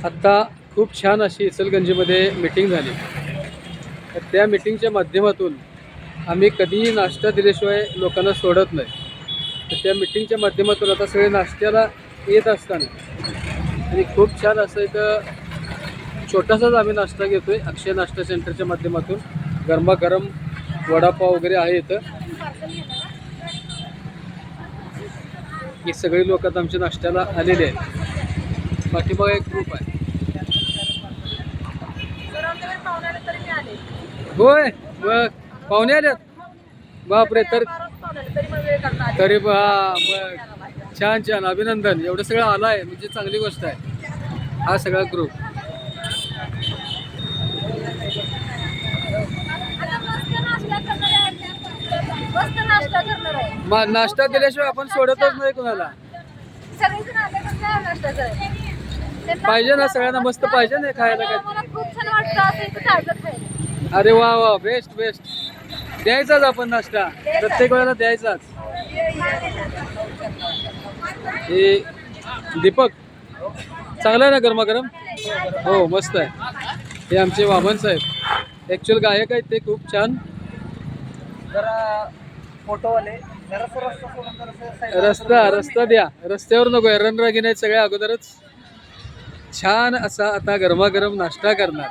आत्ता खूप छान अशी इचलकरंजीमध्ये मीटिंग झाली. तर त्या मीटिंगच्या माध्यमातून आम्ही कधीही नाश्ता दिल्याशिवाय लोकांना सोडत नाही. तर त्या मीटिंगच्या माध्यमातून आता सगळे नाश्त्याला येत असताना आणि खूप छान असं इथं छोटासाच आम्ही नाश्ता घेतोय. अक्षय नाश्ता सेंटरच्या माध्यमातून गरमागरम वडापाव वगैरे आहे इथं. ही सगळी लोक आता आमच्या नाश्त्याला आलेले आहेत. पाठीमागे एक ग्रुप आहे. होय मग पाहुणे आल्यात. बापरे. तरी मग छान छान अभिनंदन. एवढं सगळं आलं आहे म्हणजे चांगली गोष्ट आहे. हा सगळा ग्रुप नाश्ता दिल्याशिवाय आपण सोडतच नाही कोणाला. पाहिजे ना सगळ्यांना. मस्त पाहिजे ना खायला काय. अरे वा वा. Best best. द्यायचाच आपण नाश्ता प्रत्येक वेळेला द्यायचाच. हे दीपक चांगला आहे ना गरमागरम. हो मस्त आहे. हे आमचे वामन साहेब ॲक्च्युअल गायक आहेत. ते खूप छान. फोटोवाले रस्ता द्या. रस्त्यावर नको. रणरागिणी आहेत सगळ्या अगोदरच. छान असा आता गरमागरम नाश्ता करणार.